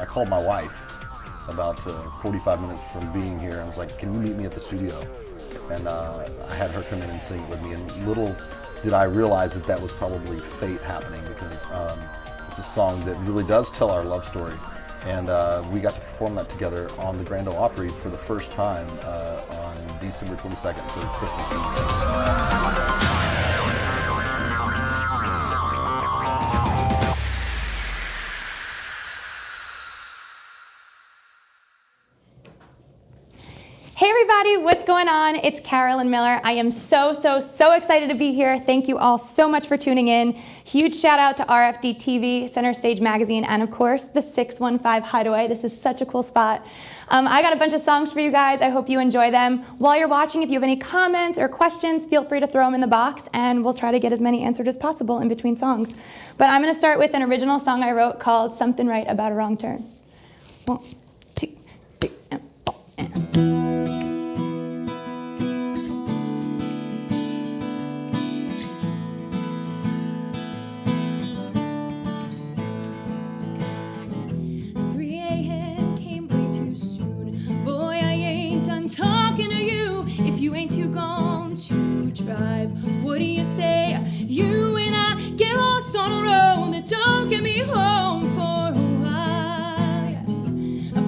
I called my wife about 45 minutes from being here. I was like, can you meet me at the studio? And I had her come in and sing it with me. And little did I realize that that was probably fate happening, because it's a song that really does tell our love story. And we got to perform that together on the Grand Ole Opry for the first time on December 22nd for Christmas Eve. Hey everybody, what's going on? It's Carolyn Miller. I am so excited to be here. Thank you all so much for tuning in. Huge shout out to RFD TV, Center Stage Magazine, and of course the 615 Hideaway. This is such a cool spot. I got a bunch of songs for you guys. I hope you enjoy them. While you're watching, if you have any comments or questions, feel free to throw them in the box and we'll try to get as many answered as possible in between songs. But I'm gonna start with an original song I wrote called Something Right About a Wrong Turn. 1, 2, 3, and 4, and... What do you say? You and I get lost on a road that don't get me home for a while.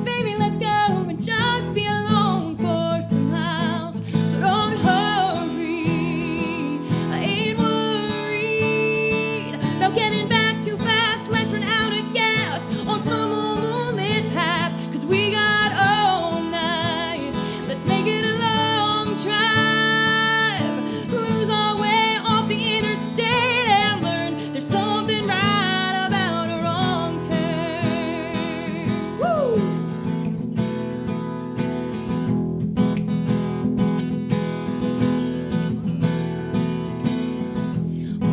Baby, let's go and just be alone for some miles. So don't hurry, I ain't worried about getting back too fast. Let's run out of gas on some old moonlit path, 'cause we got all night. Let's make it a long drive. Something right about a wrong turn. Woo!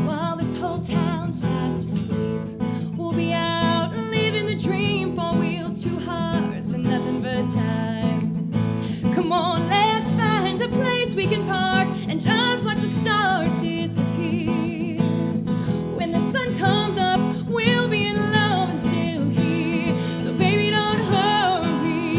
While this whole town's fast asleep, we'll be out living the dream. 4 wheels, 2 hearts, and nothing but time. Come on, let's find a place we can park and just watch the stars disappear. When the sun comes up, we'll be in love and still here. So baby, don't hurry,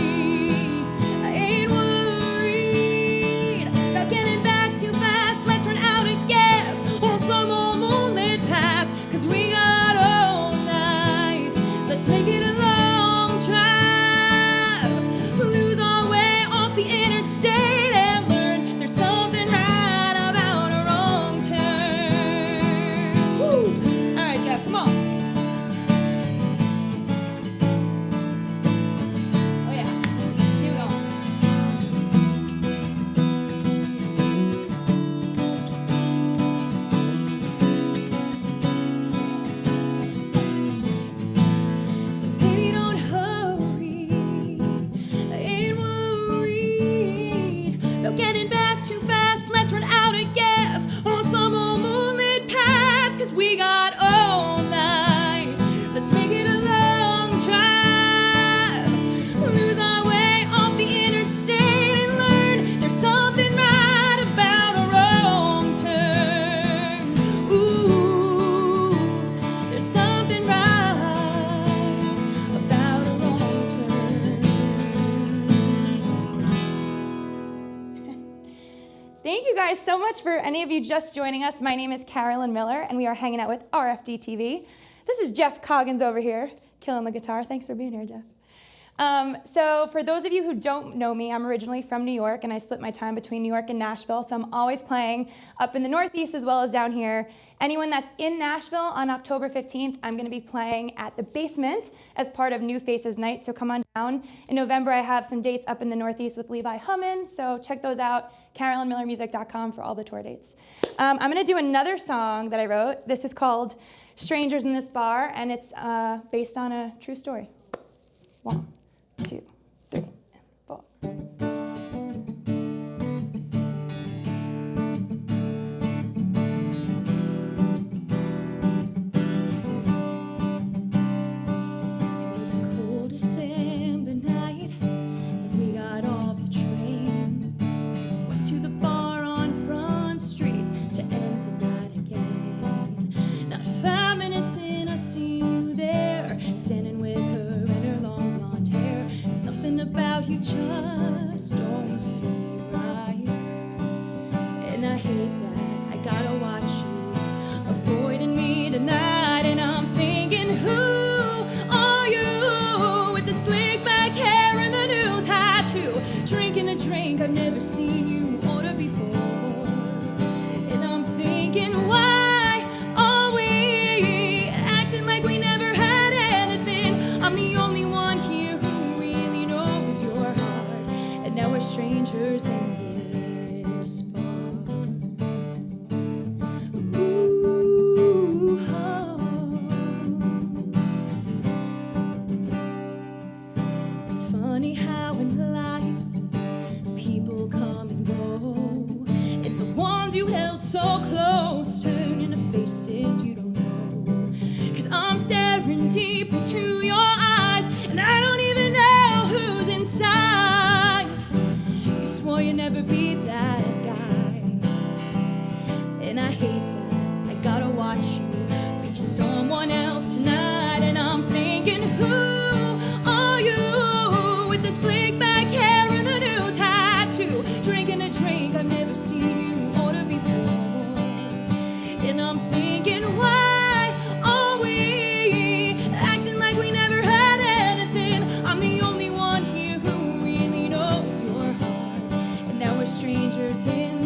I ain't worried about getting back too fast. Let's run out of gas on some old moonlit path, 'cause we got all night. Let's make it a long drive, lose our way off the interstate and learn there's something right about a wrong turn. Woo! All right, Jeff, come on. Oh yeah, here we go. So baby, don't hurry, I ain't worried about getting back too fast. Let's run out of gas on some old moonlit path, 'cause we got all night. Let's make it a long drive, lose our way off the interstate and learn there's something right about a wrong turn. Ooh, there's something right about a wrong turn. Thank you guys so much for any of you just joining us. My name is Carolyn Miller, and we are hanging out with RFD TV. This is Jeff Coggins over here, killing the guitar. Thanks for being here, Jeff. So for those of you who don't know me, I'm originally from New York, and I split my time between New York and Nashville, so I'm always playing up in the Northeast as well as down here. Anyone that's in Nashville on October 15th, I'm going to be playing at the Basement as part of New Faces Night, so come on down. In November, I have some dates up in the Northeast with Levi Hummin, so check those out, CarolynMillerMusic.com for all the tour dates. I'm going to do another song that I wrote. This is called Strangers in This Bar, and it's based on a true story. 1, 2, 3, 4. It was a cold December night when we got off the train. Went to the bar on Front Street to end the night again. Not 5 minutes in, I see you there, standing with her and her long you just don't see right. And I hate that I gotta watch you avoiding me tonight. And I'm thinking, who are you with the slick back hair and the new tattoo? Drinking a drink I've never seen you order before. And I'm thinking, why are we acting like we never had anything? I'm the only one here who really knows your heart. And now we're strangers in this bar. Ooh, oh. It's funny how in life people come and go, and the ones you held so close turn into faces you don't know. 'Cause I'm staring deep into your eyes, and I don't even know who's inside. You swore you'd never be that guy, and I hate that I gotta watch you be someone else tonight. And I'm thinking, who are you with the slick back hair and the new tattoo? Drinking a drink I've never seen you order before. And I'm thinking, why are we acting like we never had anything? I'm the only one here who really knows your heart. And now we're strangers in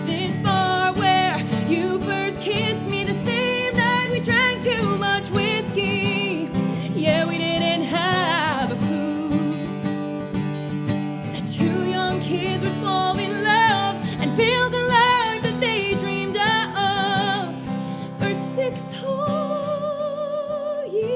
this bar where you first kissed me the same night we drank too much whiskey. Yeah, we didn't have a clue that two young kids would fall in love and build a life that they dreamed of for 6 whole years.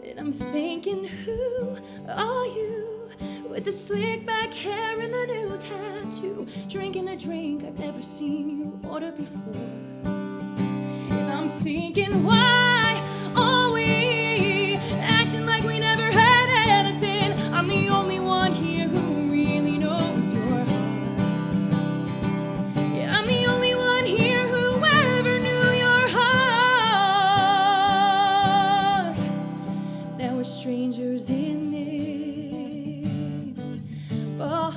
And I'm thinking, who are you with the slick back hair and the new tattoo? Drinking a drink I've never seen you order before. And I'm thinking, why are we acting like we never had anything? I'm the only one here who really knows your heart. Yeah, I'm the only one here who ever knew your heart. Now we're strangers in this bar.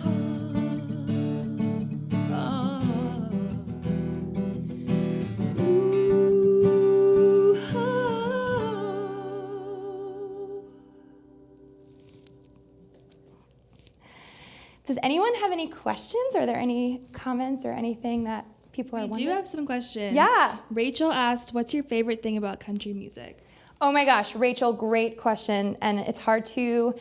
Ooh, oh. Does anyone have any questions? Are there any comments or anything that people are We wondering? do have some questions. Yeah. Rachel asked, what's your favorite thing about country music? Oh my gosh, Rachel, great question. And it's hard to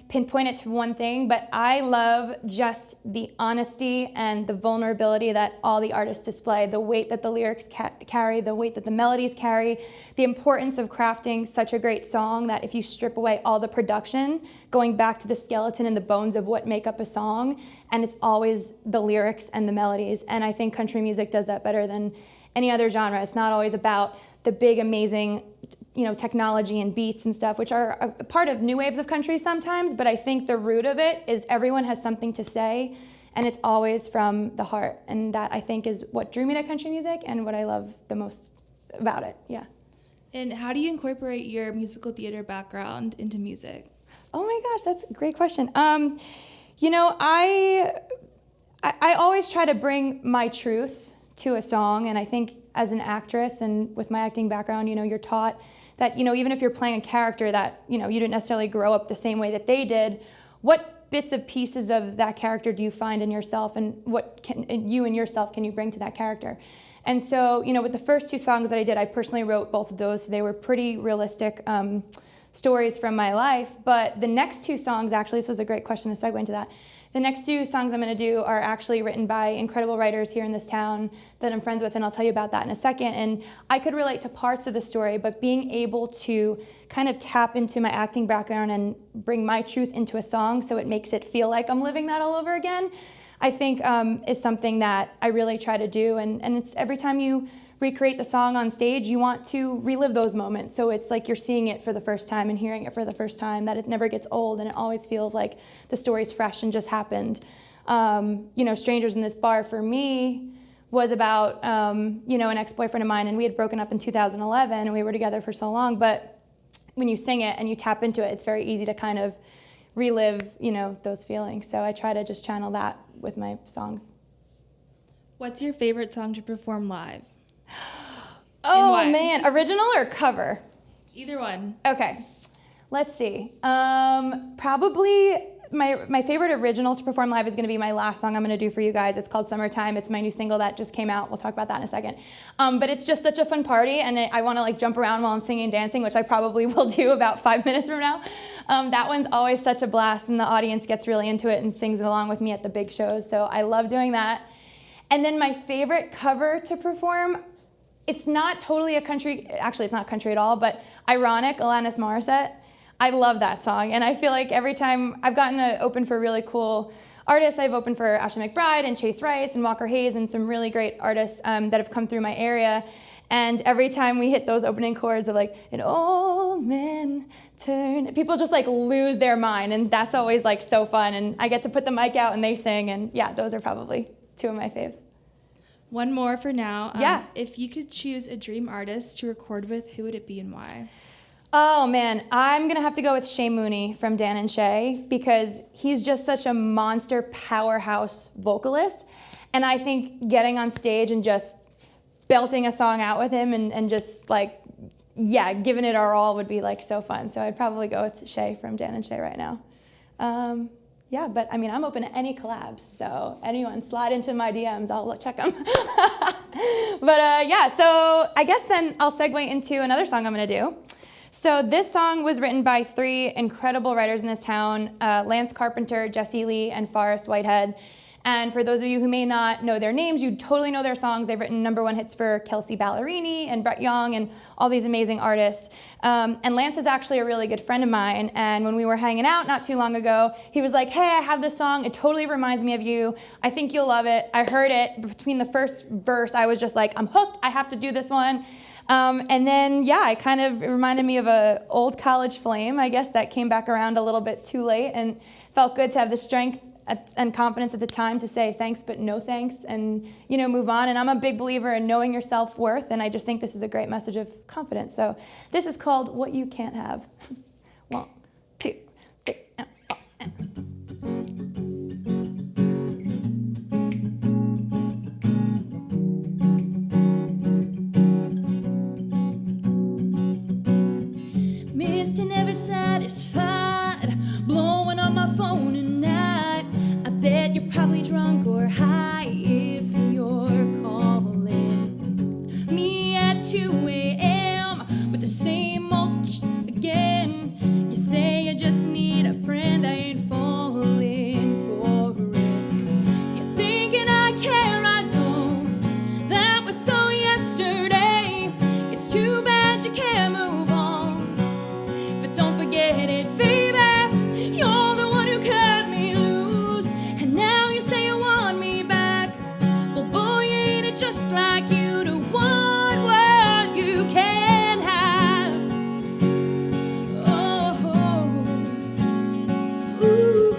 pinpoint it to one thing, but I love just the honesty and the vulnerability that all the artists display, the weight that the lyrics carry, the weight that the melodies carry, the importance of crafting such a great song that if you strip away all the production, going back to the skeleton and the bones of what make up a song, and it's always the lyrics and the melodies. And I think country music does that better than any other genre. It's not always about the big, amazing, technology and beats and stuff, which are a part of new waves of country sometimes, but I think the root of it is everyone has something to say, and it's always from the heart, and that I think is what drew me to country music and what I love the most about it, yeah. And how do you incorporate your musical theater background into music? Oh my gosh, that's a great question. I always try to bring my truth to a song, and I think as an actress and with my acting background, you're taught that, even if you're playing a character that, you didn't necessarily grow up the same way that they did, what bits of pieces of that character do you find in yourself, and what can you and yourself can you bring to that character? And so, with the first 2 songs that I did, I personally wrote both of those, so they were pretty realistic stories from my life. But the next 2 songs, actually, this was a great question to segue into that. The next 2 songs I'm going to do are actually written by incredible writers here in this town that I'm friends with, and I'll tell you about that in a second. And I could relate to parts of the story, but being able to kind of tap into my acting background and bring my truth into a song so it makes it feel like I'm living that all over again, I think is something that I really try to do. And it's every time you recreate the song on stage, you want to relive those moments. So it's like you're seeing it for the first time and hearing it for the first time, that it never gets old, and it always feels like the story's fresh and just happened. Strangers in This Bar for me was about, an ex-boyfriend of mine, and we had broken up in 2011, and we were together for so long, but when you sing it and you tap into it, it's very easy to kind of relive, those feelings. So I try to just channel that with my songs. What's your favorite song to perform live? Oh why? man, original or cover? Either one. Okay, let's see. Probably my favorite original to perform live is going to be my last song I'm going to do for you guys. It's called Summertime. It's my new single that just came out. We'll talk about that in a second. But it's just such a fun party, and I want to like jump around while I'm singing and dancing, which I probably will do about 5 minutes from now. That one's always such a blast, and the audience gets really into it and sings along with me at the big shows. So I love doing that. And then my favorite cover to perform, it's not totally a country, actually it's not country at all, but Ironic, Alanis Morissette. I love that song, and I feel like every time I've gotten to open for really cool artists, I've opened for Ashley McBryde and Chase Rice and Walker Hayes and some really great artists that have come through my area. And every time we hit those opening chords of like, an old man turn, people just like lose their mind, and that's always like so fun. And I get to put the mic out and they sing, and yeah, those are probably two of my faves. One more for now. Yeah. If you could choose a dream artist to record with, who would it be and why? Oh man, I'm gonna have to go with Shay Mooney from Dan and Shay, because he's just such a monster powerhouse vocalist. And I think getting on stage and just belting a song out with him and just like, yeah, giving it our all would be like so fun. So I'd probably go with Shay from Dan and Shay right now. Yeah, but I mean, I'm open to any collabs, so anyone slide into my DMs, I'll check them. But yeah, so I guess then I'll segue into another song I'm gonna do. So this song was written by 3 incredible writers in this town, Lance Carpenter, Jesse Lee, and Forrest Whitehead. And for those of you who may not know their names, you totally know their songs. They've written #1 hits for Kelsey Ballerini and Brett Young and all these amazing artists. And Lance is actually a really good friend of mine. And when we were hanging out not too long ago, he was like, hey, I have this song. It totally reminds me of you. I think you'll love it. I heard it. Between the first verse, I was just like, I'm hooked. I have to do this one. And then, yeah, it kind of reminded me of an old college flame, I guess, that came back around a little bit too late, and felt good to have the strength and confidence at the time to say thanks but no thanks and, move on. And I'm a big believer in knowing your self-worth, and I just think this is a great message of confidence. So this is called What You Can't Have. 1, 2, 3, and 4, and. Never satisfied, blowing on my phone at night. I bet you're probably drunk or high if you're calling me at 2 a.m. with the same old again. You say you just need a friend, I ain't falling for it. You're thinking I care, I don't. That was so yesterday. It's too bad you can't move on. Don't forget it, baby. You're the one who cut me loose, and now you say you want me back. Well, boy, ain't it just like you to want what you can't have. Oh, ooh,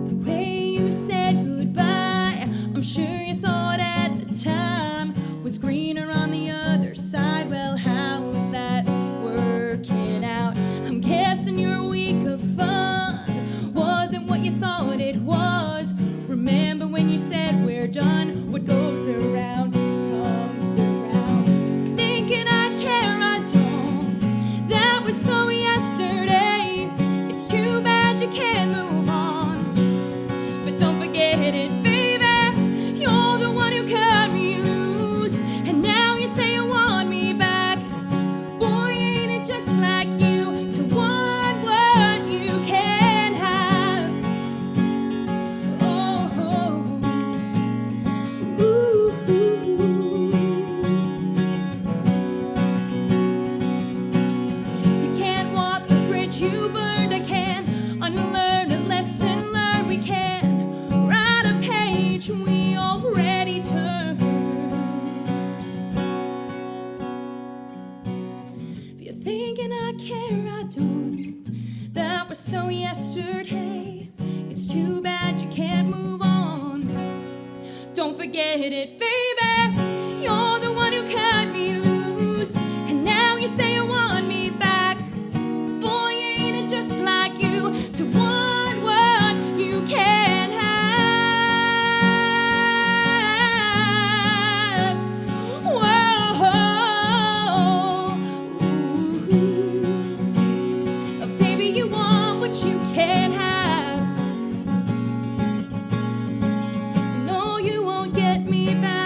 the way you said goodbye, I'm sure you thought at the time was greener on the other side. Well, how's that working out? I'm guessing your week of fun wasn't what you thought it was. Remember when you said we're done? What goes around comes around. Thinking I care, I don't. That was so yesterday. It's too bad you can't move on. But don't forget it, baby. You're the one who cut me loose, and now you say you want me back. Boy, ain't it just like you to want what you can't have. Oh, ooh, you can't walk a bridge you burned. I can't unlearn a lesson learned. We can write a page we already turned. If you're thinking I care, I don't. That was so yesterday. It's too bad you can't move on. Don't forget it, baby. You're the one who cut me loose, and now you say you want me back. Boy, ain't it just like you to want what you can't have. Whoa, ooh. Baby, you want what you can't have. No, you won't get me back.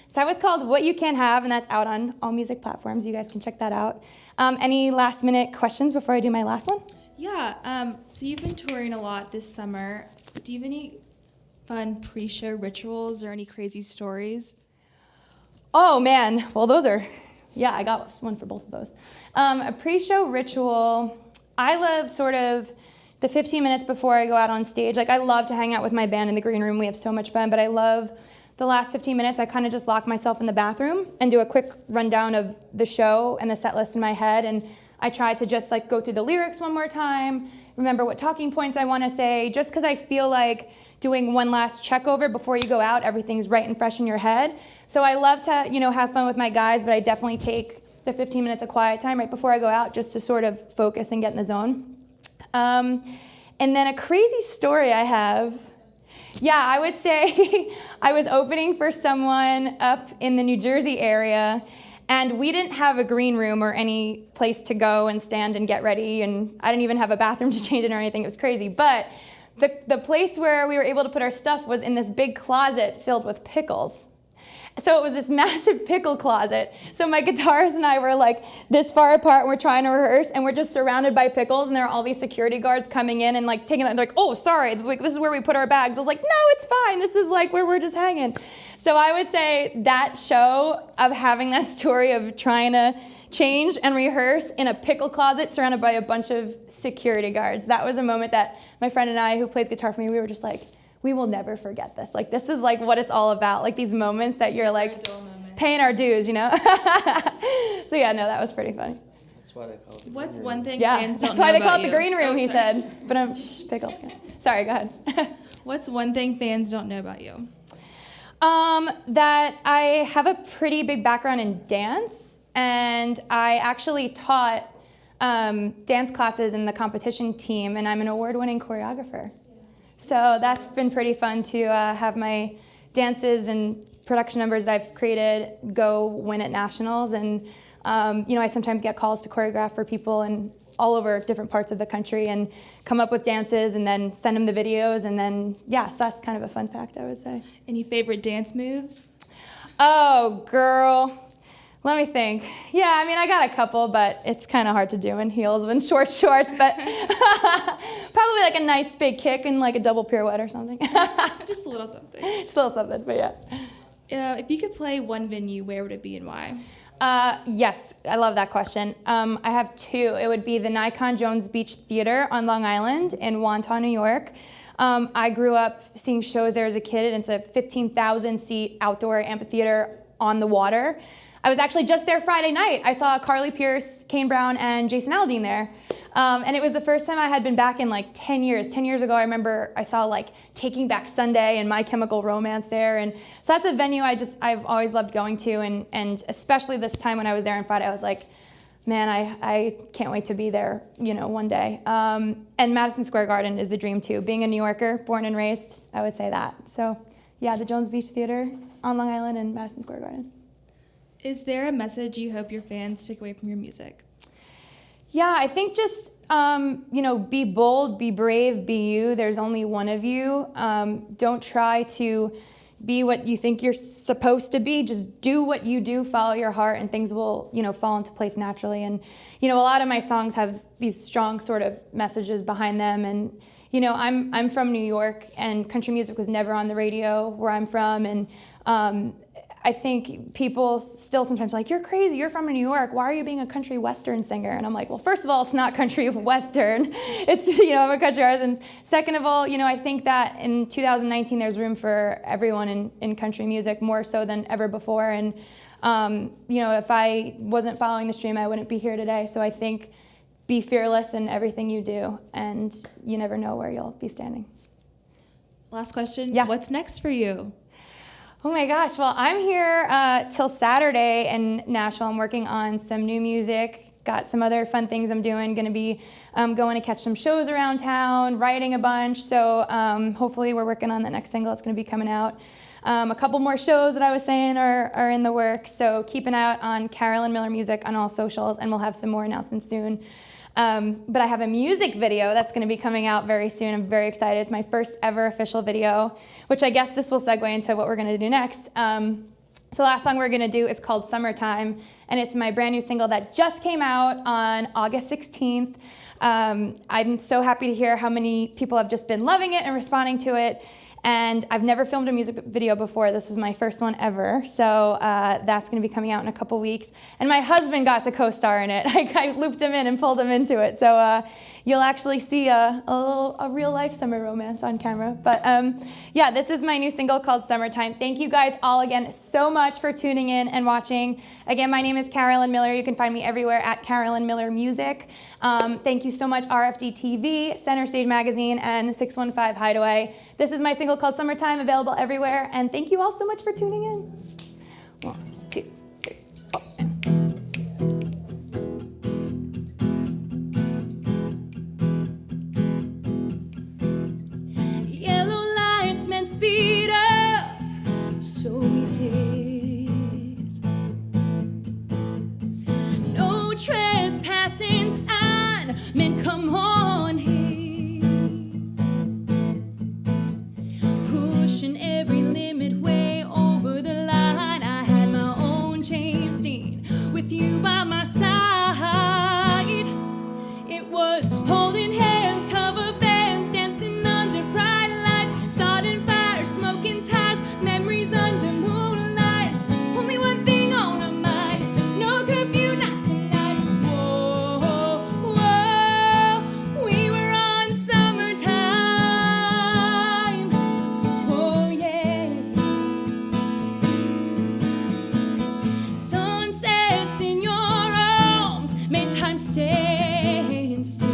So that was called What You Can't Have, and that's out on all music platforms. You guys can check that out. Any last minute questions before I do my last one? Yeah, so you've been touring a lot this summer. Do you have any fun pre-show rituals or any crazy stories? Oh man, well those are, yeah, I got one for both of those. A pre-show ritual, I love sort of the 15 minutes before I go out on stage. Like I love to hang out with my band in the green room. We have so much fun, but I love the last 15 minutes, I kind of just lock myself in the bathroom and do a quick rundown of the show and the set list in my head. And I try to just like go through the lyrics one more time, remember what talking points I want to say, just because I feel like doing one last check over before you go out, everything's right and fresh in your head. So I love to, have fun with my guys, but I definitely take the 15 minutes of quiet time right before I go out just to sort of focus and get in the zone. And then a crazy story I have. Yeah, I would say I was opening for someone up in the New Jersey area, and we didn't have a green room or any place to go and stand and get ready, and I didn't even have a bathroom to change in or anything. It was crazy. But the place where we were able to put our stuff was in this big closet filled with pickles. So it was this massive pickle closet. So my guitarist and I were like this far apart, and we're trying to rehearse, and we're just surrounded by pickles, and there are all these security guards coming in and like taking them. They're like, oh, sorry, like this is where we put our bags. I was like, no, it's fine. This is like where we're just hanging. So I would say that show of having that story of trying to change and rehearse in a pickle closet surrounded by a bunch of security guards. That was a moment that my friend and I, who plays guitar for me, we were just like, we will never forget this. Like, this is like what it's all about. Like these moments that you're like paying our dues, So yeah, no, that was pretty funny. That's why they call it the What's green one room. thing Yeah, fans don't that's know why they about call it the you? green room, Oh, he sorry. said. But pickles. Sorry, go ahead. What's one thing fans don't know about you? That I have a pretty big background in dance, and I actually taught dance classes in the competition team, and I'm an award-winning choreographer. So that's been pretty fun to have my dances and production numbers that I've created go win at nationals. And I sometimes get calls to choreograph for people in all over different parts of the country and come up with dances and then send them the videos. And then, so that's kind of a fun fact, I would say. Any favorite dance moves? Oh, girl. Let me think. Yeah, I mean, I got a couple, but it's kind of hard to do in heels and short shorts, but probably like a nice big kick and like a double pirouette or something. Just a little something. Just a little something, but yeah. If you could play one venue, where would it be and why? Yes, I love that question. I have two. It would be the Nikon Jones Beach Theater on Long Island in Wantagh, New York. I grew up seeing shows there as a kid, and it's a 15,000 seat outdoor amphitheater on the water. I was actually just there Friday night. I saw Carly Pierce, Kane Brown, and Jason Aldean there. And it was the first time I had been back in like 10 years. 10 years ago, I remember I saw like Taking Back Sunday and My Chemical Romance there. And so that's a venue I've always loved going to. And especially this time when I was there on Friday, I was like, man, I can't wait to be there, one day. And Madison Square Garden is the dream too. Being a New Yorker, born and raised, I would say that. So yeah, the Jones Beach Theater on Long Island and Madison Square Garden. Is there a message you hope your fans take away from your music? Yeah, I think just, be bold, be brave, be you. There's only one of you. Don't try to be what you think you're supposed to be. Just do what you do, follow your heart, and things will, fall into place naturally. And, a lot of my songs have these strong sort of messages behind them. And, I'm from New York, and country music was never on the radio where I'm from. And I think people still sometimes are like, you're crazy, you're from New York, why are you being a country western singer? And I'm like, well, first of all, it's not country western. It's, I'm a country artist. And second of all, I think that in 2019, there's room for everyone in country music, more so than ever before. And, if I wasn't following the stream, I wouldn't be here today. So I think be fearless in everything you do, and you never know where you'll be standing. Last question. Yeah. What's next for you? Oh my gosh, well, I'm here till Saturday in Nashville. I'm working on some new music, got some other fun things I'm doing, gonna be going to catch some shows around town, writing a bunch, so hopefully we're working on the next single. It's gonna be coming out. A couple more shows that I was saying are in the works, so keep an eye out on Carolyn Miller Music on all socials, and we'll have some more announcements soon. But I have a music video that's going to be coming out very soon. I'm very excited. It's my first ever official video, which I guess this will segue into what we're going to do next. So the last song we're going to do is called Summertime, and it's my brand new single that just came out on August 16th. I'm so happy to hear how many people have just been loving it and responding to it. And I've never filmed a music video before. This was my first one ever. So that's going to be coming out in a couple weeks. And my husband got to co-star in it. I looped him in and pulled him into it. So you'll actually see a real life summer romance on camera. But yeah, this is my new single called Summertime. Thank you guys all again so much for tuning in and watching. Again, my name is Carolyn Miller. You can find me everywhere at Carolyn Miller Music. Thank you so much, RFD TV, Center Stage Magazine, and 615 Hideaway. This is my single called Summertime, available everywhere. And thank you all so much for tuning in. 1, 2, 3, 4. Yellow lights meant speed up, so we did. No trespassing sign meant come on in. Pushing every limit way over the line. I had my own James Dean with you by my side. It was holding hands, cover bands, dancing under bright lights, starting fires, smoking ties, memories under moonlight. Only one thing on our mind, no curfew, not tonight. Whoa, whoa, we were on summertime. Oh yeah. Sunsets in your arms made time stand still.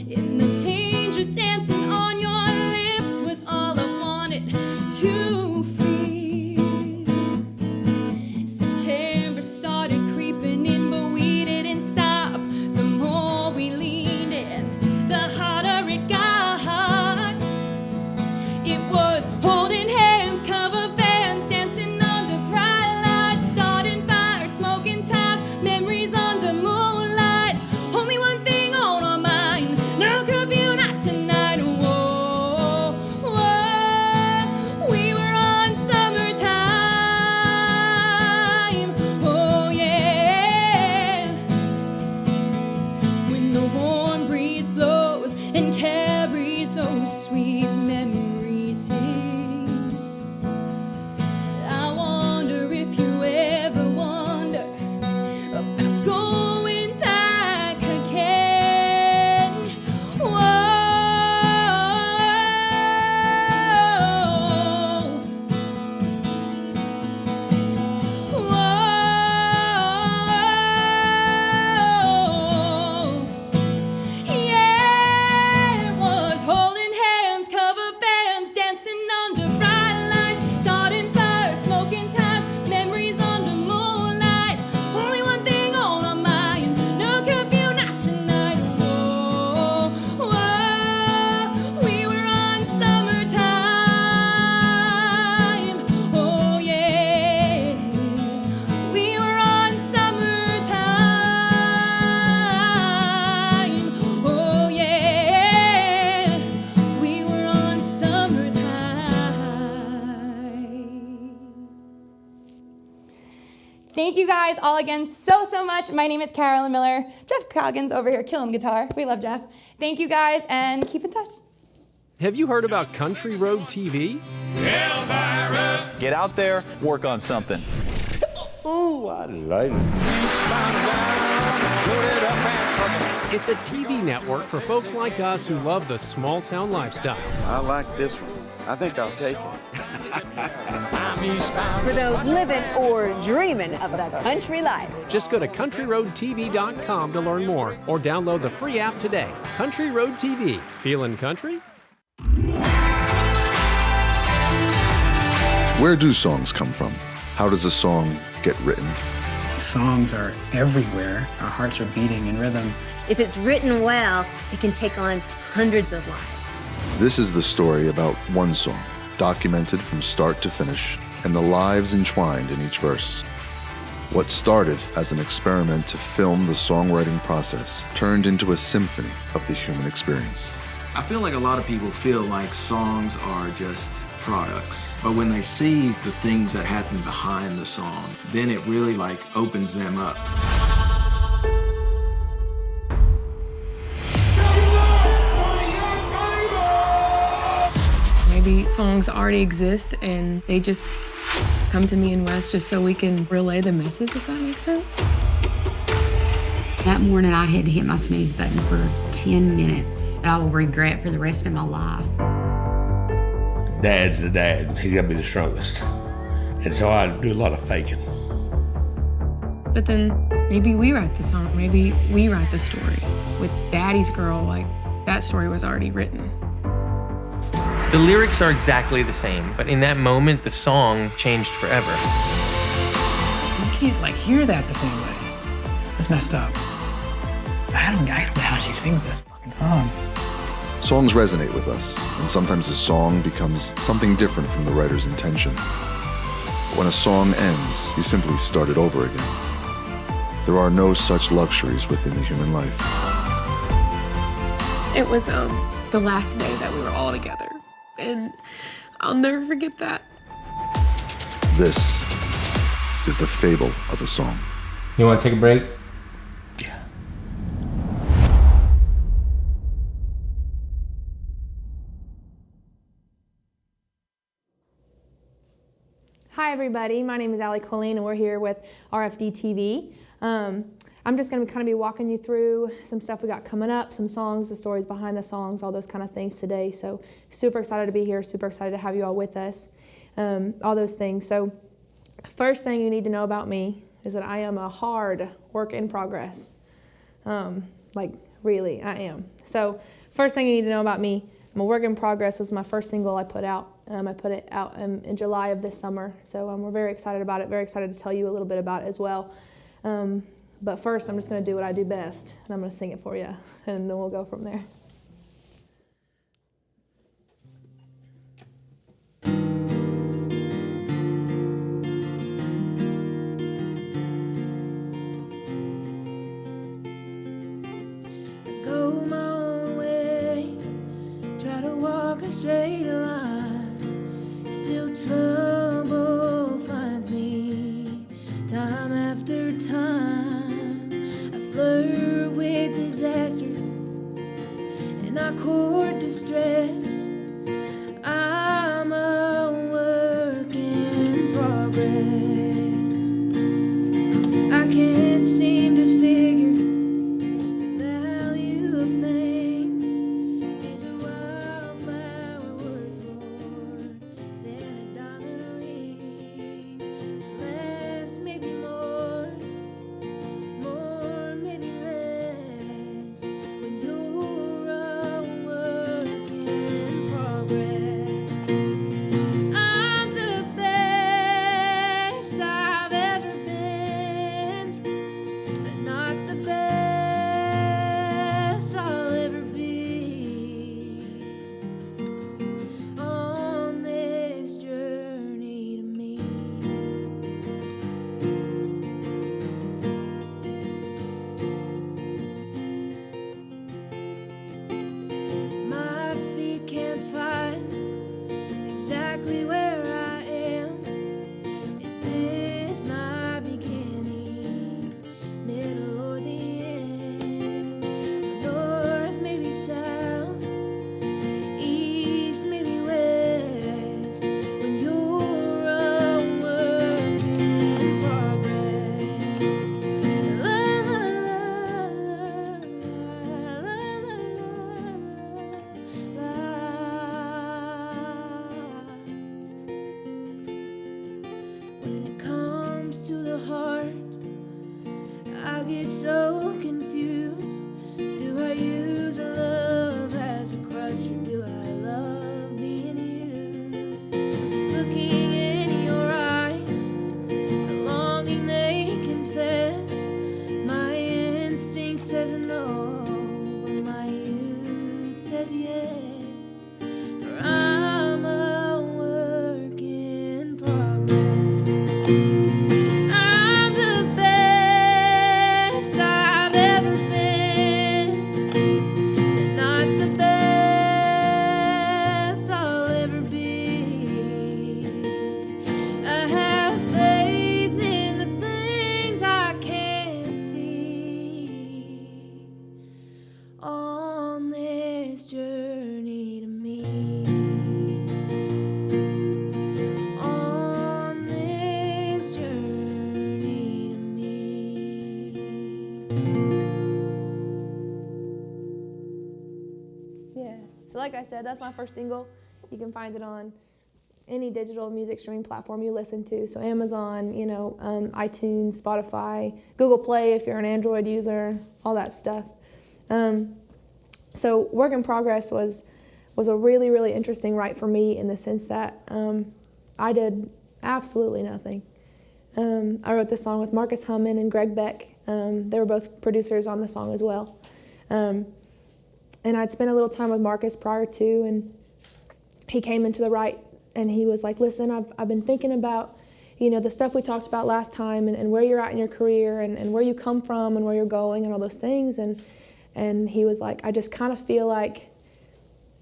In the danger, dancing on your lips was all I wanted to feel. September started creeping in, but we didn't stop. The more we leaned in, the harder it got. It was holding hands, cover bands, dancing under bright lights, starting fires, smoking ties, memories under moonlight. Only one thing on our mind, no curfew, not tonight. Whoa, whoa, we were on summertime. Oh yeah. When the warm breeze blows and carries those sweet memories in. I wonder if you ever wonder about going back again. Whoa, whoa, yeah, it was holding hands, cover bands, dancing under bright lights, starting fires, smoking ties, memories under moonlight. Only one thing on our mind, no curfew, not tonight. Whoa, whoa, we were on summertime. Oh yeah, we were on summertime. Oh yeah, we were on summertime. Thank you guys all again so much. My name is Carolyn Miller. Jeff Coggins over here killing guitar. We love Jeff. Thank you guys, and keep in touch. Have you heard about Country Road TV? Get out there, work on something. Ooh, I like it. It's a TV network for folks like us who love the small town lifestyle. I like this one. I think I'll take it. For those living or dreaming of the country life. Just go to countryroadtv.com to learn more or download the free app today. Country Road TV. Feeling country? Where do songs come from? How does a song get written? Songs are everywhere. Our hearts are beating in rhythm. If it's written well, it can take on hundreds of lives. This is the story about one song, documented from start to finish, and the lives entwined in each verse. What started as an experiment to film the songwriting process turned into a symphony of the human experience. I feel like a lot of people feel like songs are just products, but when they see the things that happen behind the song, then it really opens them up. Maybe songs already exist and they just come to me and Wes just so we can relay the message, if that makes sense. That morning I had to hit my snooze button for 10 minutes that I will regret for the rest of my life. Dad's the dad. He's got to be the strongest. And so I do a lot of faking. But then maybe we write the song. Maybe we write the story. With Daddy's Girl, that story was already written. The lyrics are exactly the same, but in that moment, the song changed forever. You can't hear that the same way. It's messed up. I don't know how she sings this fucking song. Songs resonate with us, and sometimes a song becomes something different from the writer's intention. But when a song ends, you simply start it over again. There are no such luxuries within the human life. It was the last day that we were all together, and I'll never forget that. This is the fable of a song. You want to take a break? Hi everybody, my name is Allie Colleen and we're here with RFD TV. I'm just going to kind of be walking you through some stuff we got coming up, some songs, the stories behind the songs, all those kind of things today. So super excited to be here, super excited to have you all with us, all those things. So first thing you need to know about me is that I am a hard work in progress. Really, I am. So first thing you need to know about me, I'm a work in progress was my first single I put out. I put it out in July of this summer, so we're very excited about it, very excited to tell you a little bit about it as well. But first, I'm just going to do what I do best, and I'm going to sing it for you, and then we'll go from there. I go my own way, try to walk a straight line, still trouble finds me time after time. Flirt with disaster and I court distress. I'm a work in progress. I can't seem to figure the value of things. Is a wildflower worth more than a diamond ring? Less, maybe more. Maybe less when you're a work in so confused. Do I use love as a crutch, or do I love being used? Looking in your eyes, the longing they confess. My instinct says no, but my youth says yes. For I'm a work in progress. I'm the best I've ever been, but not the best I'll ever be. I have faith in the things I can't see on this journey to me. On this journey to me. Yeah. So like I said, that's my first single. You can find it on any digital music streaming platform you listen to. So Amazon, iTunes, Spotify, Google Play if you're an Android user, all that stuff. So Work in Progress was a really, really interesting write for me in the sense that I did absolutely nothing. I wrote this song with Marcus Hummin and Greg Beck. They were both producers on the song as well. And I'd spent a little time with Marcus prior to, and he came into the write and he was like, listen, I've been thinking about, the stuff we talked about last time and where you're at in your career and where you come from and where you're going and all those things. And he was like, I just kind of feel like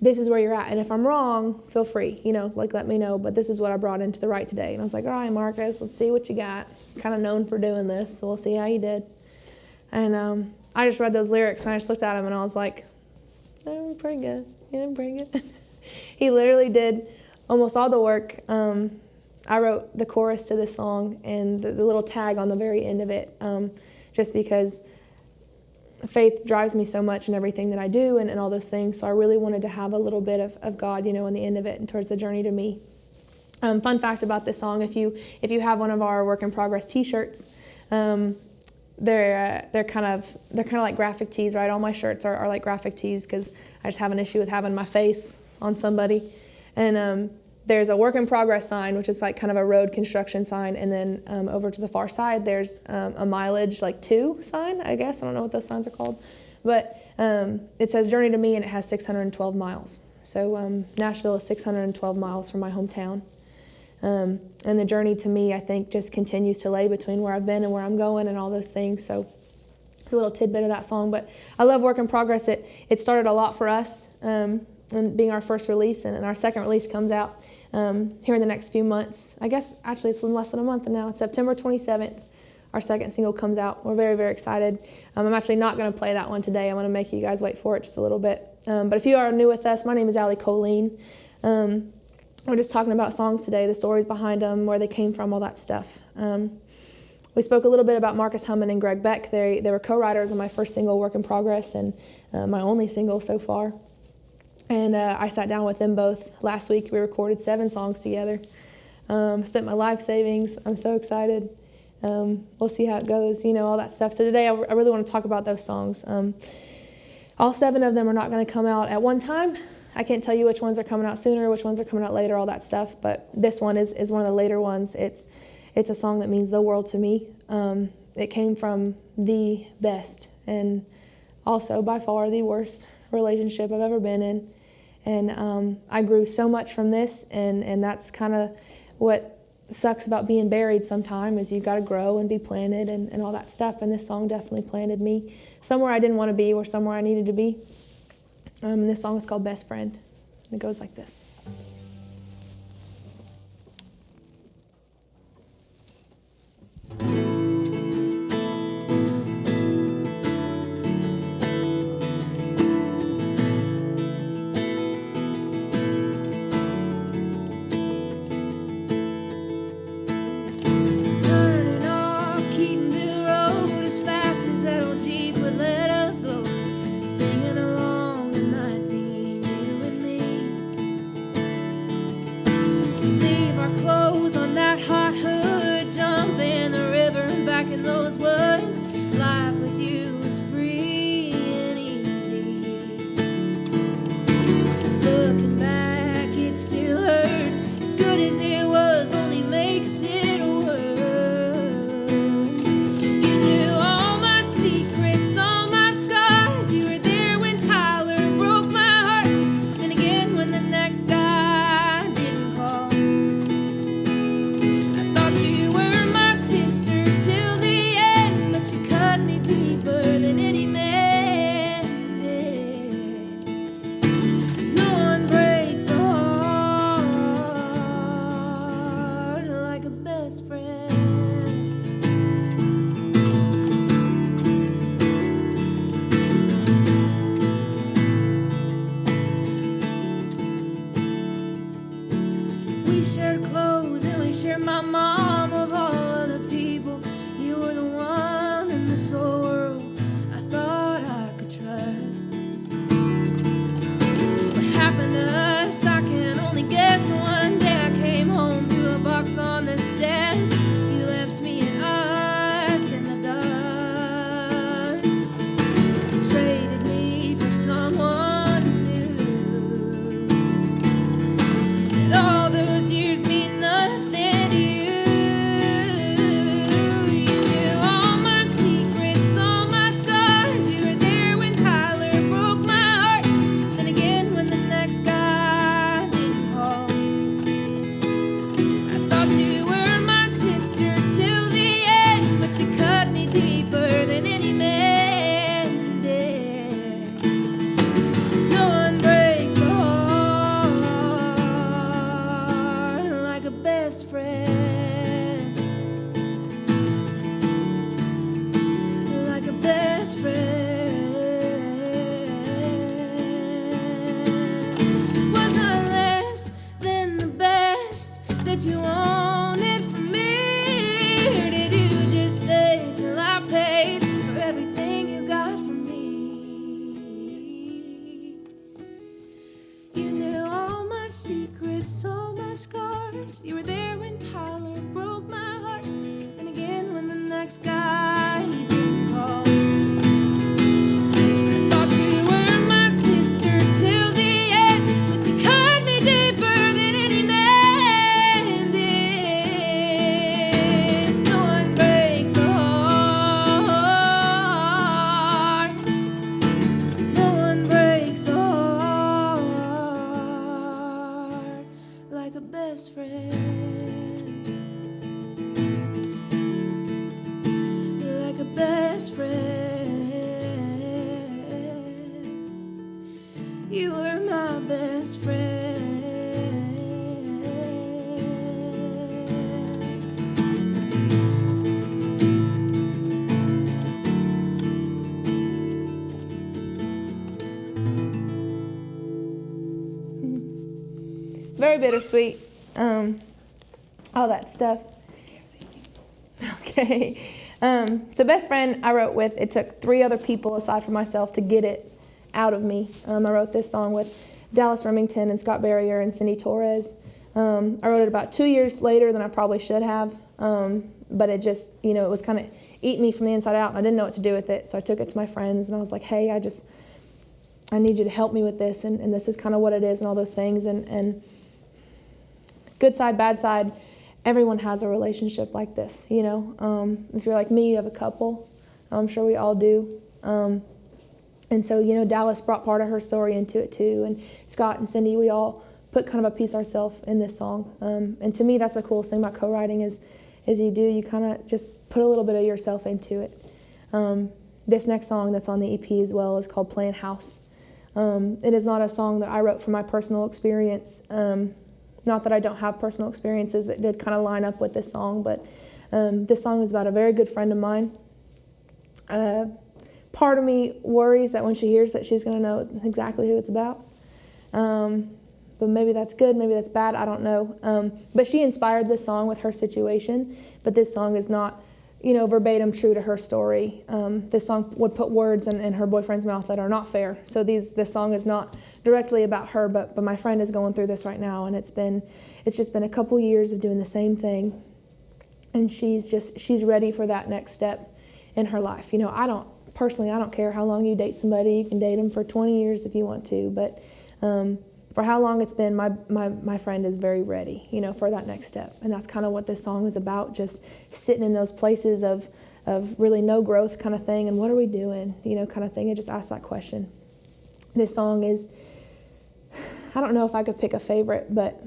this is where you're at. And if I'm wrong, feel free, let me know. But this is what I brought into the write today. And I was like, all right, Marcus, let's see what you got. Kind of known for doing this, so we'll see how you did. And I just read those lyrics and I just looked at him and I was like, oh, pretty good. Pretty good. He literally did almost all the work. I wrote the chorus to this song and the little tag on the very end of it, just because faith drives me so much in everything that I do and all those things. So I really wanted to have a little bit of God, in the end of it and towards the journey to me. Fun fact about this song: if you have one of our Work in Progress T-shirts, they're kind of like graphic tees, right? All my shirts are like graphic tees because I just have an issue with having my face on somebody. And there's a Work in Progress sign, which is like kind of a road construction sign, and then over to the far side there's a mileage 2 sign, I guess. I don't know what those signs are called, but it says Journey to Me and it has 612 miles. So Nashville is 612 miles from my hometown. And the journey to me, I think, just continues to lay between where I've been and where I'm going and all those things. So it's a little tidbit of that song, but I love Work in Progress. It started a lot for us, and being our first release, and our second release comes out here in the next few months. I guess actually it's in less than a month now. It's September 27th. Our second single comes out. We're very, very excited. I'm actually not going to play that one today. I'm going to make you guys wait for it just a little bit. But if you are new with us, my name is Allie Colleen. We're just talking about songs today, the stories behind them, where they came from, all that stuff. We spoke a little bit about Marcus Hummin and Greg Beck. They were co-writers on my first single, Work in Progress, and my only single so far. And I sat down with them both last week. We recorded 7 songs together. Spent my life savings. I'm so excited. We'll see how it goes, all that stuff. So today I really want to talk about those songs. All 7 of them are not going to come out at one time. I can't tell you which ones are coming out sooner, which ones are coming out later, all that stuff. But this one is one of the later ones. It's a song that means the world to me. It came from the best and also by far the worst relationship I've ever been in. And I grew so much from this, and that's kind of what sucks about being buried sometime, is you've got to grow and be planted and all that stuff. And this song definitely planted me somewhere I didn't want to be or somewhere I needed to be. This song is called Best Friend. It goes like this. In those woods, life with you You're my mom of all other people. You were the one in this whole world I thought I could trust. What happened to us, I can only guess. One day I came home to a box on the steps. You left me and us in the dust. You traded me for someone new. And all those years mean nothing to you. You knew all my secrets, all my scars. You were there when Tyler broke my heart. Then again when the next guy didn't call. I thought you were my sister till the end, but you cut me deeper than any man did. No one breaks a heart like a best friend. Like a best friend. Was I less than the best that you wanted from me? Or did you just stay till I paid for everything you got from me? You knew all my secrets, all my scars. You were there when Tyler broke my heart. And again when the next guy didn't call. I thought you were my sister till the end, but you cut me deeper than any man did. No one breaks a heart. No one breaks a heart like a best friend. Like a best friend. You were my best friend. Very bittersweet. All that stuff. Okay. So Best Friend I wrote with, it took 3 other people aside from myself to get it out of me. I wrote this song with Dallas Remington and Scott Barrier and Cindy Torres. I wrote it about 2 years later than I probably should have, but it just, it was kind of eating me from the inside out, and I didn't know what to do with it, so I took it to my friends, and I was like, hey, I need you to help me with this, and this is kind of what it is and all those things, and good side, bad side, everyone has a relationship like this, If you're like me, you have a couple. I'm sure we all do. And so, Dallas brought part of her story into it too, and Scott and Cindy, we all put kind of a piece of ourselves in this song. And to me, that's the coolest thing about co-writing is you kind of just put a little bit of yourself into it. This next song that's on the EP as well is called Playing House. It is not a song that I wrote from my personal experience. Not that I don't have personal experiences that did kind of line up with this song, but this song is about a very good friend of mine. Part of me worries that when she hears it, she's going to know exactly who it's about. But maybe that's good, maybe that's bad, I don't know. But she inspired this song with her situation, but this song is not, verbatim true to her story. This song would put words in her boyfriend's mouth that are not fair. So this song is not directly about her, but my friend is going through this right now, and it's just been a couple years of doing the same thing, and she's ready for that next step in her life. I don't care how long you date somebody. You can date them for 20 years if you want to, but for how long it's been, my friend is very ready, for that next step. And that's kind of what this song is about, just sitting in those places of really no growth kind of thing, and what are we doing, kind of thing, and just ask that question. This song is, I don't know if I could pick a favorite, but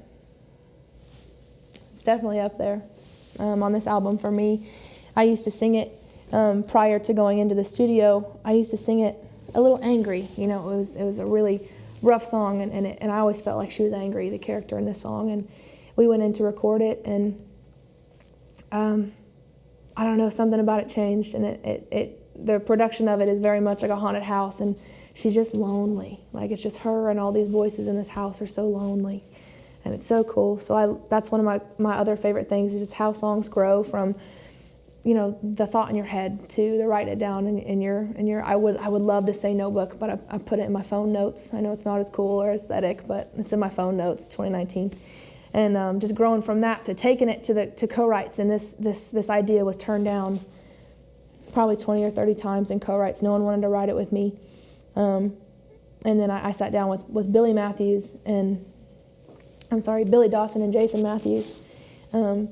it's definitely up there on this album for me. I used to sing it prior to going into the studio. I used to sing it a little angry, it was a really rough song, and I always felt like she was angry, the character in this song, and we went in to record it, and I don't know, something about it changed, and the production of it is very much like a haunted house, and she's just lonely, like it's just her and all these voices in this house are so lonely, and it's so cool. So that's one of my other favorite things, is just how songs grow from, you know, the thought in your head to the write it down in your. I would love to say notebook, but I put it in my phone notes. I know it's not as cool or aesthetic, but it's in my phone notes, 2019. And just growing from that to taking it to co-writes, and this idea was turned down probably 20 or 30 times in co-writes. No one wanted to write it with me. And then I sat down with Billy Dawson and Jason Matthews. And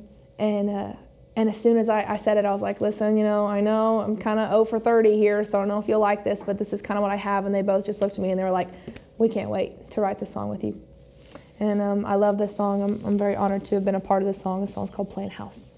as soon as I said it, I was like, listen, you know I'm kind of 0 for 30 here, so I don't know if you'll like this, but this is kind of what I have. And they both just looked at me and they were like, we can't wait to write this song with you. And I love this song. I'm very honored to have been a part of this song. This song's called Plain House.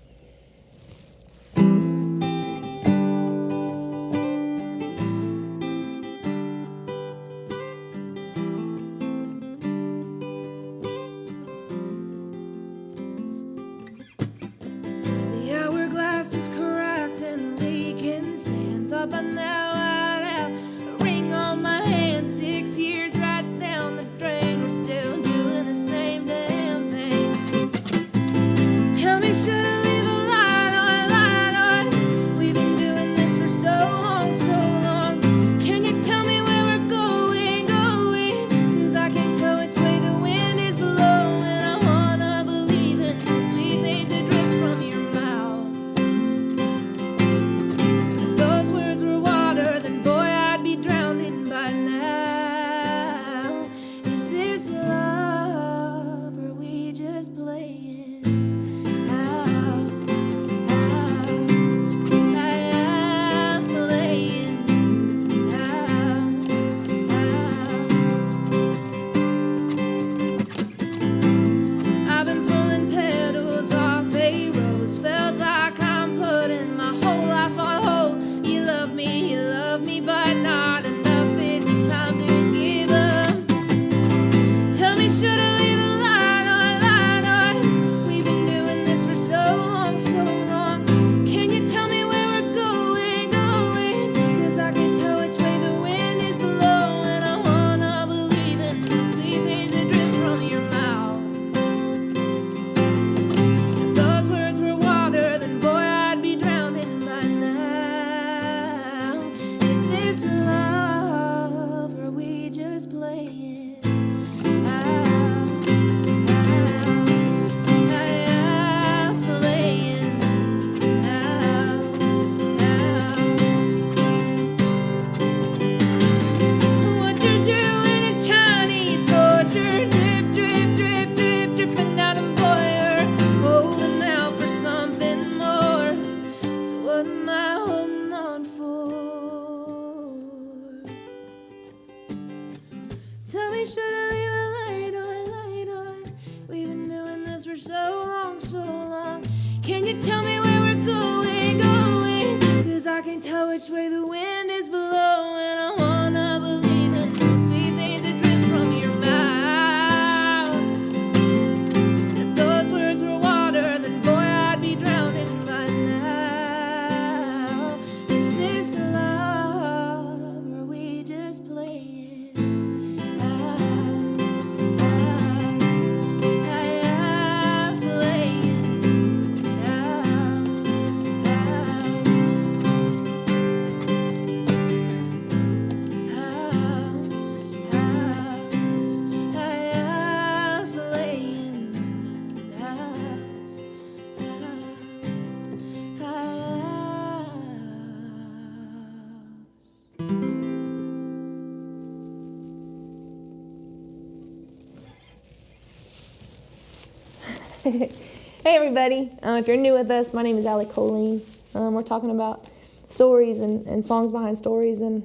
Hey everybody, if you're new with us, my name is Allie Colleen. We're talking about stories and songs behind stories and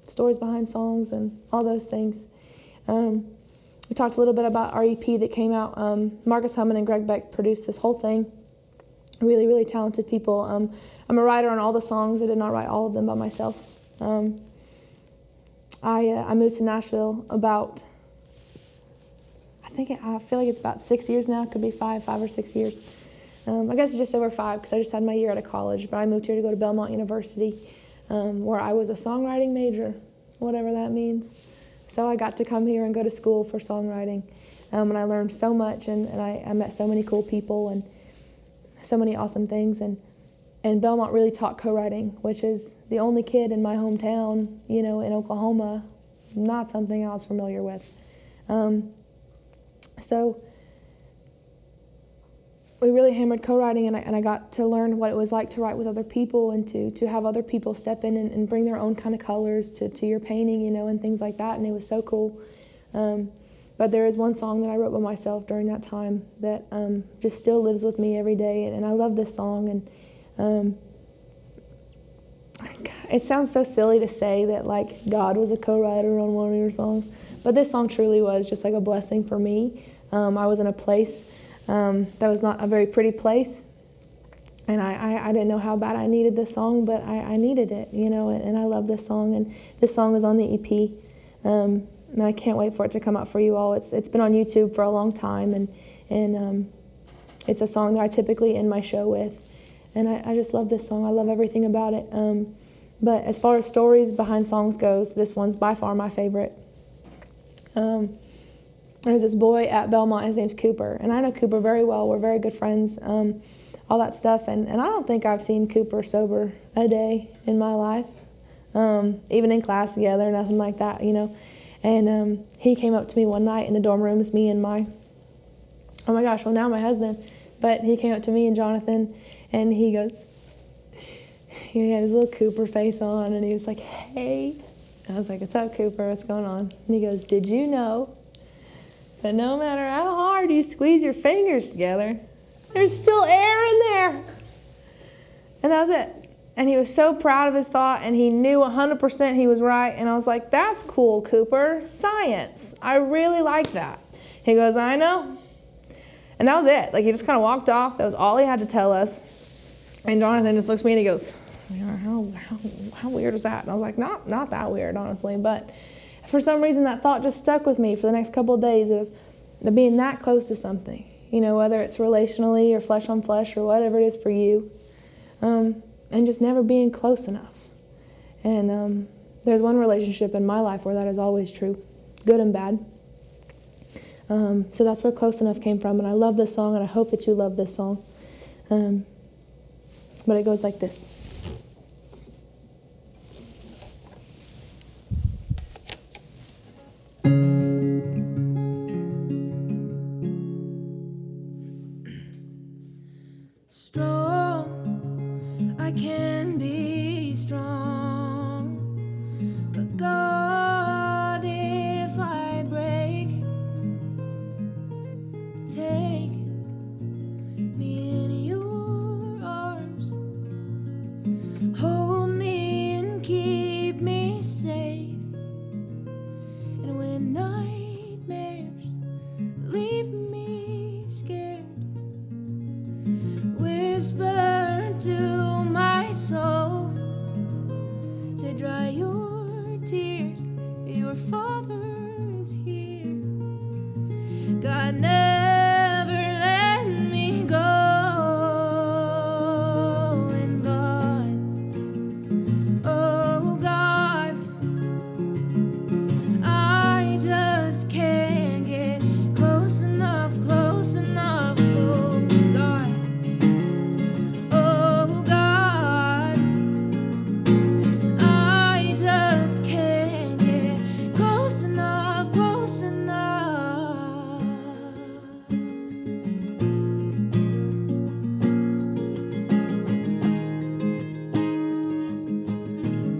stories behind songs and all those things. We talked a little bit about our EP that came out. Marcus Hummon and Greg Beck produced this whole thing. Really, really talented people. I'm a writer on all the songs. I did not write all of them by myself. I moved to Nashville about, I feel like it's about 6 years now. It could be 5 or 6 years. I guess it's just over 5 because I just had my year out of college. But I moved here to go to Belmont University, where I was a songwriting major, whatever that means. So I got to come here and go to school for songwriting. And I learned so much, and I met so many cool people and so many awesome things. And Belmont really taught co-writing, which is the only kid in my hometown, in Oklahoma, not something I was familiar with. So we really hammered co-writing, and I got to learn what it was like to write with other people and to have other people step in and bring their own kind of colors to your painting, and things like that, and it was so cool. But there is one song that I wrote by myself during that time that just still lives with me every day, and I love this song. And it sounds so silly to say that like God was a co-writer on one of your songs, but this song truly was just like a blessing for me. I was in a place that was not a very pretty place, and I didn't know how bad I needed this song, but I needed it, and I love this song, and this song is on the EP. And I can't wait for it to come out for you all. It's been on YouTube for a long time, and it's a song that I typically end my show with. And I just love this song. I love everything about it. But as far as stories behind songs goes, this one's by far my favorite. There's this boy at Belmont, his name's Cooper, and I know Cooper very well. We're very good friends, all that stuff. And I don't think I've seen Cooper sober a day in my life, even in class together, nothing like that, And he came up to me one night in the dorm rooms, me and my now my husband, but he came up to me and Jonathan, and he goes, he had his little Cooper face on, and he was like, hey. I was like, what's up, Cooper? What's going on? And he goes, did you know that no matter how hard you squeeze your fingers together, there's still air in there? And that was it. And he was so proud of his thought, and he knew 100% he was right. And I was like, that's cool, Cooper. Science. I really like that. He goes, I know. And that was it. Like, he just kind of walked off. That was all he had to tell us. And Jonathan just looks at me and he goes, how weird is that? And I was like, not that weird, honestly. But for some reason, that thought just stuck with me for the next couple of days of being that close to something. Whether it's relationally or flesh on flesh or whatever it is for you. And just never being close enough. And there's one relationship in my life where that is always true, good and bad. So that's where Close Enough came from, and I love this song, and I hope that you love this song. But it goes like this. Strong, I can be strong, but God, if I break, take me in your arms, hold me and keep me safe, and when nightmares leave me scared, whisper to my soul, say dry your tears, your Father is here. God never let me go, and God, oh God, I just can't get close enough, oh God. Oh God, I just can't get close enough,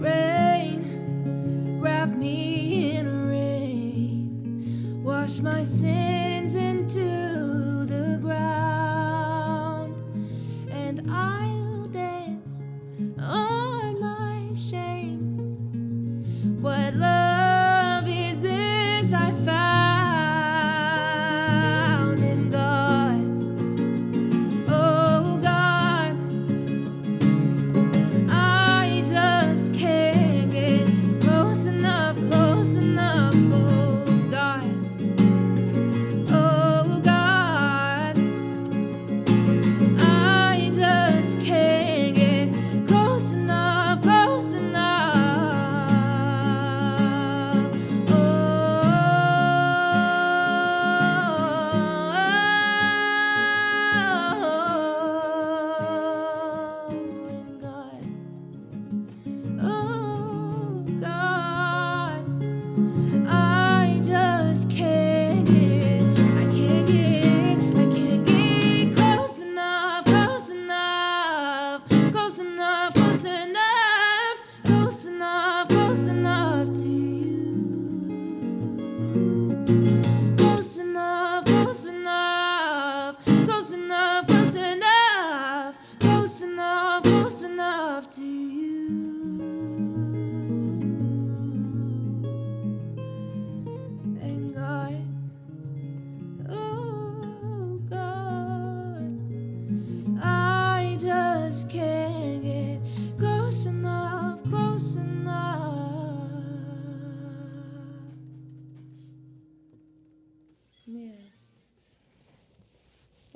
Rain, wrap me in rain, wash my sins into the ground, and I'll dance on my shame. What love is this I found in God? Oh God, I just can't get close enough, oh God. Oh God, I just can't get close enough,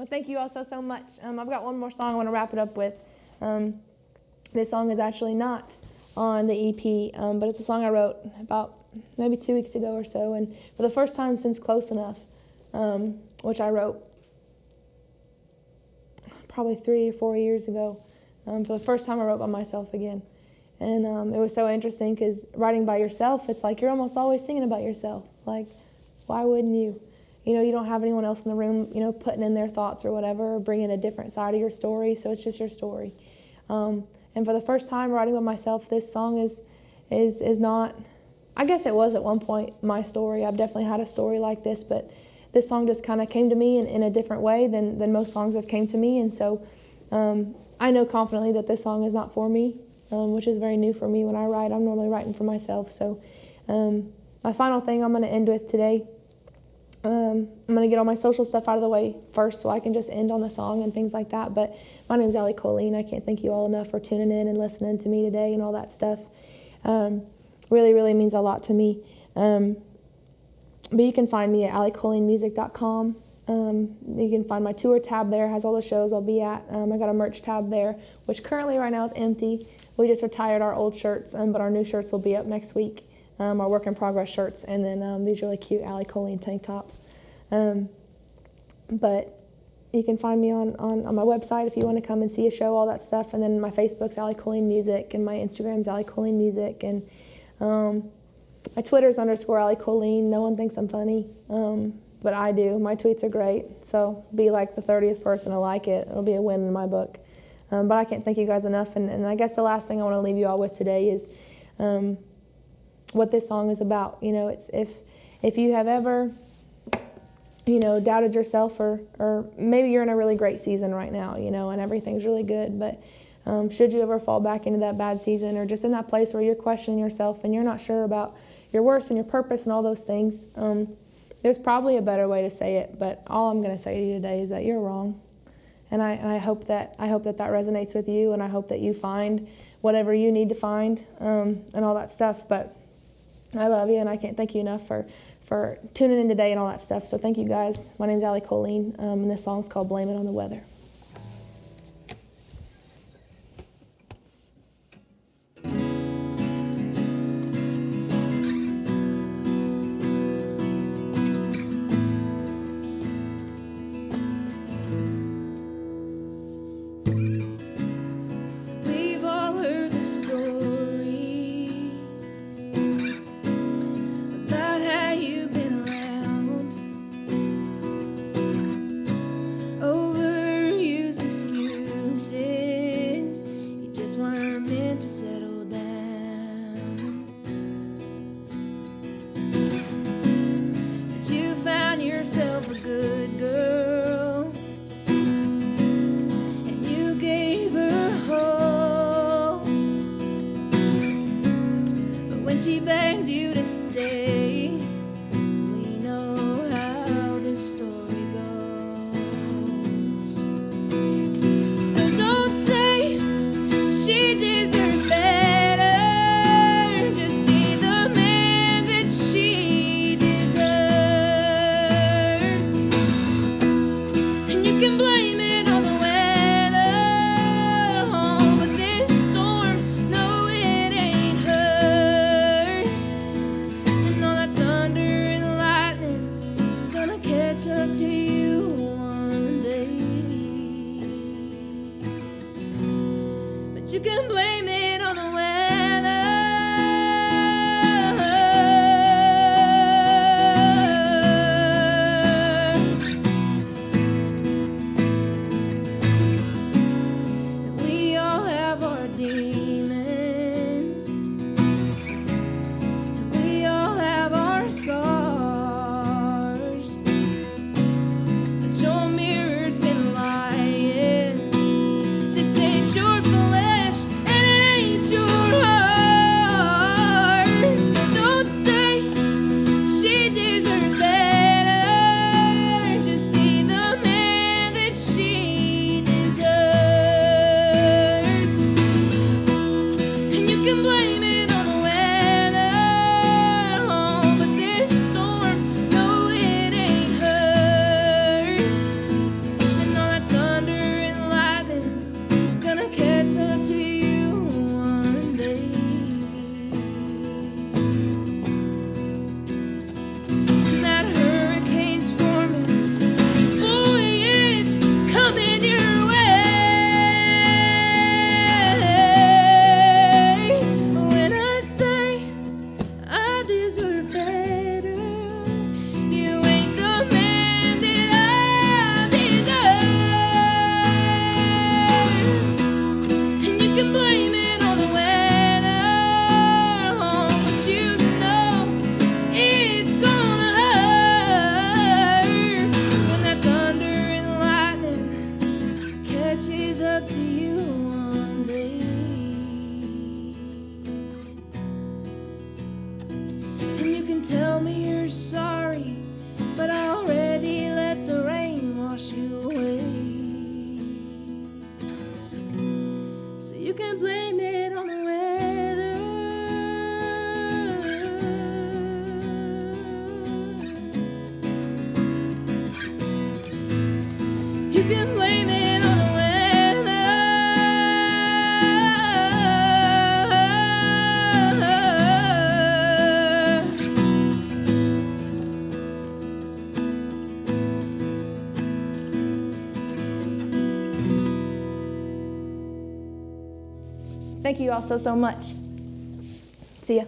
Well, thank you all so much. I've got one more song I want to wrap it up with. This song is actually not on the EP, but it's a song I wrote about maybe 2 weeks ago or so, and for the first time since Close Enough, which I wrote probably 3 or 4 years ago. For the first time I wrote by myself again. And it was so interesting because writing by yourself, it's like you're almost always singing about yourself. Like, why wouldn't you? You know, you don't have anyone else in the room, you know, putting in their thoughts or whatever, or bringing a different side of your story, so it's just your story. And for the first time writing by myself, this song is not, I guess it was at one point my story. I've definitely had a story like this, but this song just kind of came to me in a different way than most songs have came to me. And so I know confidently that this song is not for me, which is very new for me when I write. I'm normally writing for myself. So my final thing I'm going to end with today, I'm going to get all my social stuff out of the way first so I can just end on the song and things like that. But my name's Allie Colleen. I can't thank you all enough for tuning in and listening to me today and all that stuff. Really, really means a lot to me. But you can find me at alliecolleenmusic.com. You can find my tour tab there, has all the shows I'll be at. I got a merch tab there, which currently right now is empty. We just retired our old shirts, but our new shirts will be up next week. Our work in progress shirts, and then these really cute Allie Colleen tank tops. But you can find me on my website if you want to come and see a show, all that stuff. And then my Facebook's Allie Colleen Music, and my Instagram's Allie Colleen Music, and my Twitter's _Allie Colleen. No one thinks I'm funny, but I do. My tweets are great, so be like the 30th person to like it. It'll be a win in my book. But I can't thank you guys enough, and I guess the last thing I want to leave you all with today is what this song is about. You know, it's if you have ever, you know, doubted yourself, or maybe you're in a really great season right now, you know, and everything's really good, but should you ever fall back into that bad season, or just in that place where you're questioning yourself and you're not sure about your worth and your purpose and all those things, there's probably a better way to say it, but all I'm going to say to you today is that you're wrong. And I hope that resonates with you, and I hope that you find whatever you need to find, and all that stuff. But I love you, and I can't thank you enough for tuning in today and all that stuff. So thank you guys. My name's Allie Colleen, and this song's called Blame It on the Weather. She begs you to stay. We know how this story goes. So don't say she deserves better. Just be the man that she deserves. And you can blame it on the weather. Oh, but this storm, no, it ain't her. Thunder deserve better. You ain't the man that I deserve. And you can blame it on the weather, but you know it's gonna hurt when that thunder and lightning catches up to you one day. And you can tell me you're sorry, but I already let the rain wash you away. So you can blame it on the weather. You can blame it on the Thank you all so much. See ya.